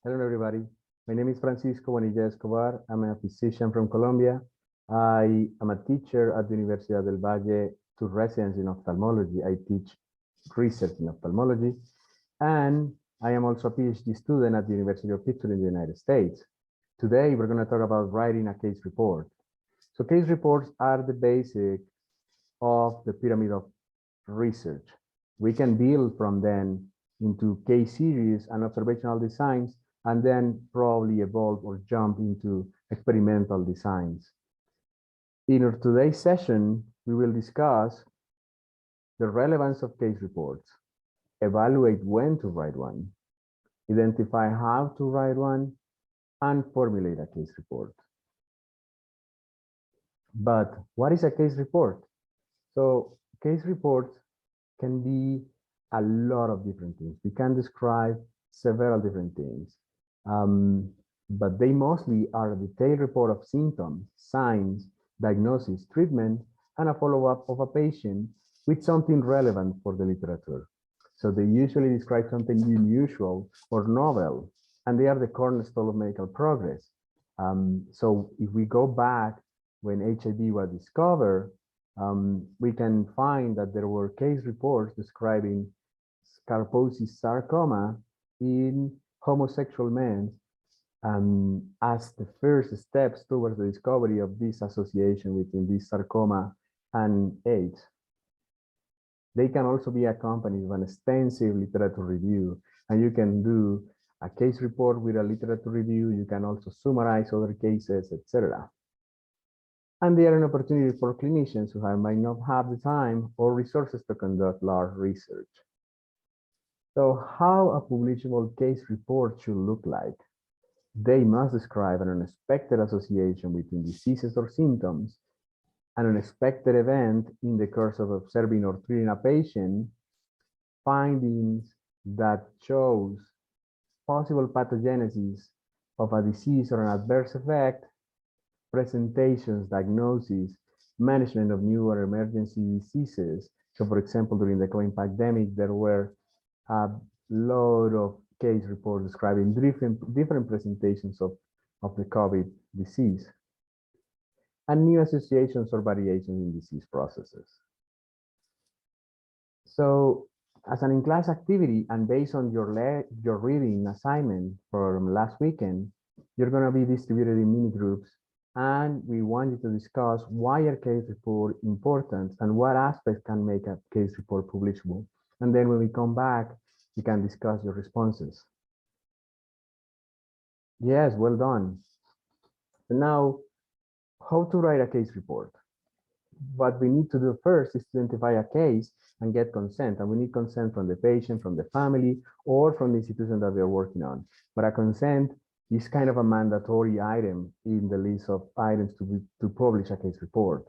Hello, everybody. My name is Francisco Bonilla Escobar. I'm a physician from Colombia. I am a teacher at the Universidad del Valle to residents in ophthalmology. I teach research in ophthalmology, and I am also a PhD student at the University of Pittsburgh in the United States. Today, we're going to talk about writing a case report. So case reports are the basic of the pyramid of research. We can build from them into case series and observational designs, and then probably evolve or jump into experimental designs. In our today's session, we will discuss the relevance of case reports, evaluate when to write one, identify how to write one, and formulate a case report. But what is a case report? So case reports can be a lot of different things. We can describe several different things, but they mostly are a detailed report of symptoms, signs, diagnosis, treatment, and a follow-up of a patient with something relevant for the literature. So they usually describe something unusual or novel, and they are the cornerstone of medical progress. So if we go back when HIV was discovered, we can find that there were case reports describing Kaposi's sarcoma in homosexual men as the first steps towards the discovery of this association between this sarcoma and AIDS. They can also be accompanied with an extensive literature review, and you can do a case report with a literature review. You can also summarize other cases, etc. And they are an opportunity for clinicians who might not have the time or resources to conduct large research. So how a publishable case report should look like? They must describe an unexpected association between diseases or symptoms, an unexpected event in the course of observing or treating a patient, findings that shows possible pathogenesis of a disease or an adverse effect, presentations, diagnosis, management of new or emergency diseases. So for example, during the COVID pandemic, there were a lot of case reports describing different presentations of the COVID disease, and new associations or variations in disease processes. So as an in-class activity and based on your reading assignment from last weekend, you're going to be distributed in mini groups, and we want you to discuss why a case report important and what aspects can make a case report publishable. And then when we come back, we can discuss your responses. Yes, well done. So now, how to write a case report? What we need to do first is to identify a case and get consent. And we need consent from the patient, from the family, or from the institution that we are working on. But a consent is kind of a mandatory item in the list of items to publish a case report.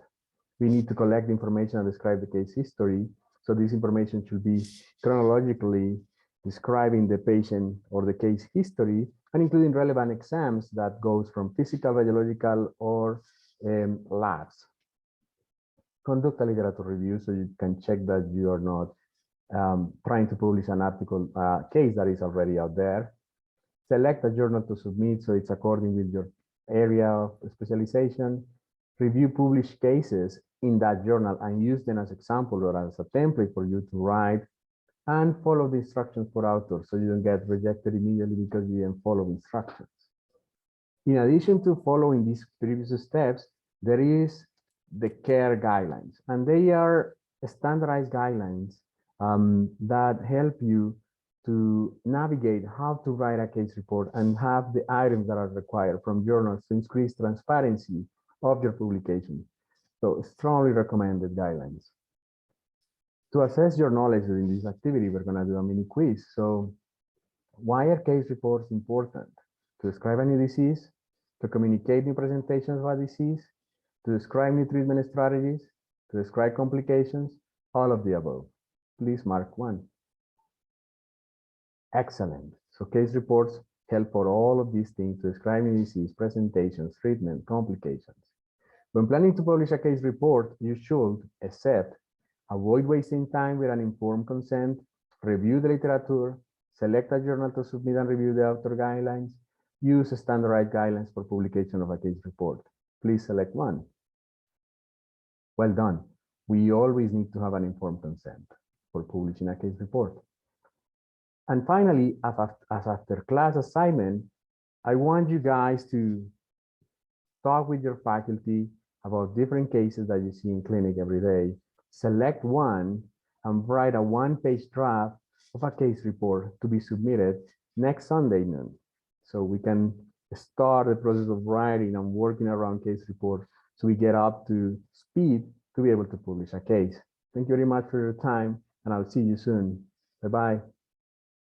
We need to collect information and describe the case history. So this information should be chronologically describing the patient or the case history, and including relevant exams that goes from physical, radiological, or labs. Conduct a literature review so you can check that you are not trying to publish an article case that is already out there. Select a journal to submit so it's according with your area of specialization. Review published cases in that journal and use them as example or as a template for you to write, and follow the instructions for authors so you don't get rejected immediately because you didn't follow instructions. In addition to following these previous steps, there is the care guidelines, and they are standardized guidelines that help you to navigate how to write a case report and have the items that are required from journals to increase transparency of your publication. So strongly recommended guidelines. To assess your knowledge during this activity, we're going to do a mini quiz. So why are case reports important? To describe a new disease, to communicate new presentations of a disease, to describe new treatment strategies, to describe complications, all of the above. Please mark 1. Excellent. So case reports help for all of these things to describe new disease, presentations, treatment, complications. When planning to publish a case report, you should, except avoid wasting time with an informed consent, review the literature, Select a journal to submit and review the author guidelines. Use standardized guidelines for publication of a case report. Please select one. Well done. We always need to have an informed consent for publishing a case report. And finally, as after class assignment, I want you guys to talk with your faculty about different cases that you see in clinic every day. Select one and write a one-page draft of a case report to be submitted next Sunday noon. So we can start the process of writing and working around case report so we get up to speed to be able to publish a case. Thank you very much for your time, and I'll see you soon. Bye-bye.